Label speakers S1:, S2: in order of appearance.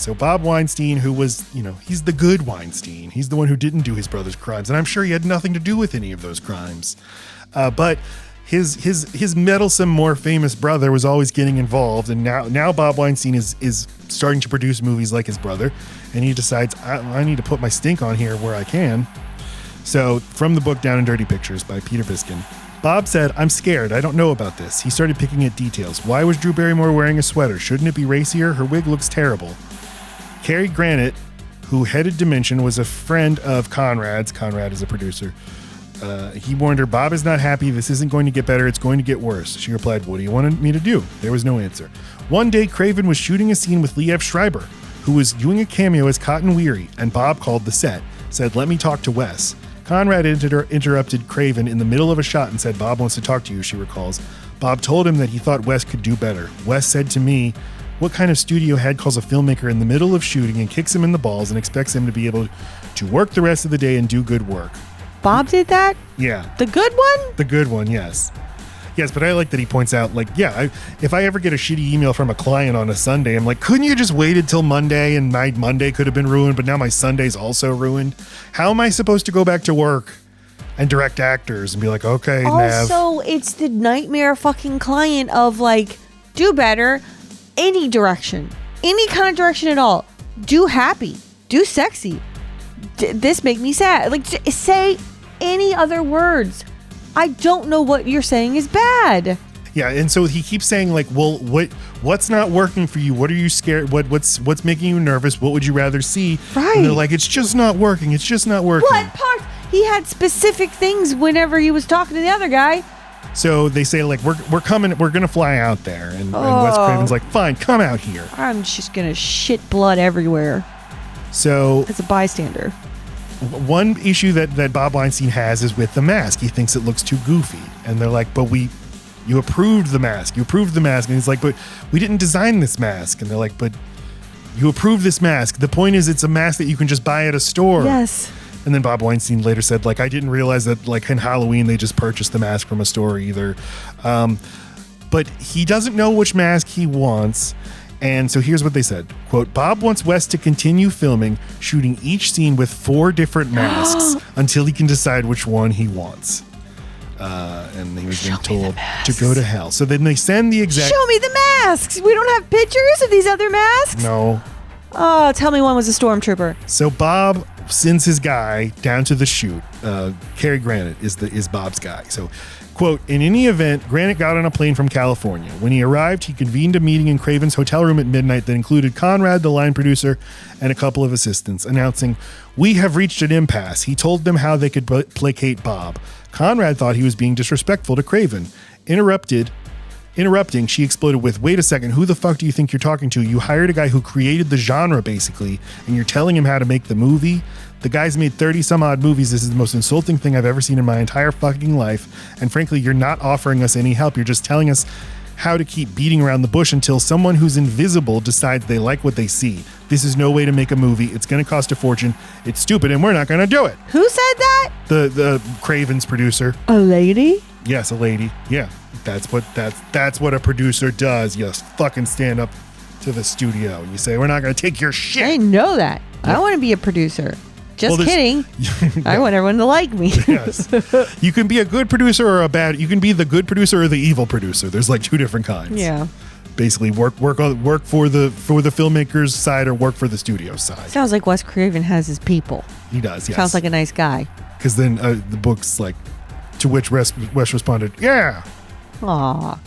S1: So Bob Weinstein, who was, he's the good Weinstein. He's the one who didn't do his brother's crimes. And I'm sure he had nothing to do with any of those crimes. But his meddlesome, more famous brother was always getting involved. And now Bob Weinstein is starting to produce movies like his brother. And he decides, I need to put my stink on here where I can. So from the book Down and Dirty Pictures by Peter Viskin, Bob said, I'm scared. I don't know about this. He started picking at details. Why was Drew Barrymore wearing a sweater? Shouldn't it be racier? Her wig looks terrible. Cary Grant, who headed Dimension, was a friend of Conrad's. Conrad is a producer. He warned her, Bob is not happy. This isn't going to get better. It's going to get worse. She replied, what do you want me to do? There was no answer. One day, Craven was shooting a scene with Liev Schreiber, who was doing a cameo as Cotton Weary, and Bob called the set, said, let me talk to Wes. Conrad interrupted Craven in the middle of a shot and said, Bob wants to talk to you, she recalls. Bob told him that he thought Wes could do better. Wes said to me, what kind of studio head calls a filmmaker in the middle of shooting and kicks him in the balls and expects him to be able to work the rest of the day and do good work?
S2: Bob did that?
S1: Yeah.
S2: The good one?
S1: The good one, yes. Yes, but I like that he points out, if I ever get a shitty email from a client on a Sunday, I'm like, couldn't you just waited till Monday and my Monday could have been ruined, but now my Sunday's also ruined? How am I supposed to go back to work and direct actors and be like, okay, Nav?
S2: Also, it's the nightmare fucking client of do better, any direction, any kind of direction at all. Do happy, do sexy. This make me sad. Say any other words. I don't know what you're saying is bad.
S1: Yeah, and so he keeps saying what's not working for you? What are you scared? What's making you nervous? What would you rather see?
S2: Right.
S1: And they're like, it's just not working. It's just not working.
S2: What part? He had specific things whenever he was talking to the other guy.
S1: So they say we're coming. We're gonna fly out there, and Wes Craven's like, fine, come out here.
S2: I'm just gonna shit blood everywhere.
S1: So
S2: as a bystander.
S1: One issue that Bob Weinstein has is with the mask. He thinks it looks too goofy. And they're like, but you approved the mask. You approved the mask. And he's like, but we didn't design this mask. And they're like, but you approved this mask. The point is it's a mask that you can just buy at a store.
S2: Yes.
S1: And then Bob Weinstein later said, I didn't realize that in Halloween they just purchased the mask from a store either. But he doesn't know which mask he wants. And so here's what they said. Quote, Bob wants Wes to continue filming, shooting each scene with 4 different masks until he can decide which one he wants. And he was being told to go to hell. So then they send the exact...
S2: Show me the masks! We don't have pictures of these other masks?
S1: No.
S2: Oh, tell me one was a stormtrooper.
S1: So Bob sends his guy down to the shoot. Cary Grant is Bob's guy. So... Quote, in any event, Granite got on a plane from California. When he arrived, he convened a meeting in Craven's hotel room at midnight that included Conrad, the line producer, and a couple of assistants, announcing, we have reached an impasse. He told them how they could placate Bob. Conrad thought he was being disrespectful to Craven. Interrupting, she exploded with, wait a second, who the fuck do you think you're talking to? You hired a guy who created the genre, basically, and you're telling him how to make the movie? The guy's made 30 some odd movies. This is the most insulting thing I've ever seen in my entire fucking life. And frankly, you're not offering us any help. You're just telling us how to keep beating around the bush until someone who's invisible decides they like what they see. This is no way to make a movie. It's going to cost a fortune. It's stupid, and we're not going to do it.
S2: Who said that?
S1: The Craven's producer.
S2: A lady?
S1: Yes, a lady. Yeah, that's what a producer does. You fucking stand up to the studio and you say, we're not going to take your shit.
S2: I didn't know that. Yeah. I want to be a producer. Just kidding. I want everyone to like me.
S1: Yes. You can be a good producer or you can be the good producer or the evil producer. There's 2 different kinds.
S2: Yeah.
S1: Basically work for the filmmaker's side or work for the studio's side.
S2: Sounds like Wes Craven has his people.
S1: He does, yes.
S2: Sounds like a nice guy.
S1: Because then the book's to which Wes responded, yeah.
S2: Aw.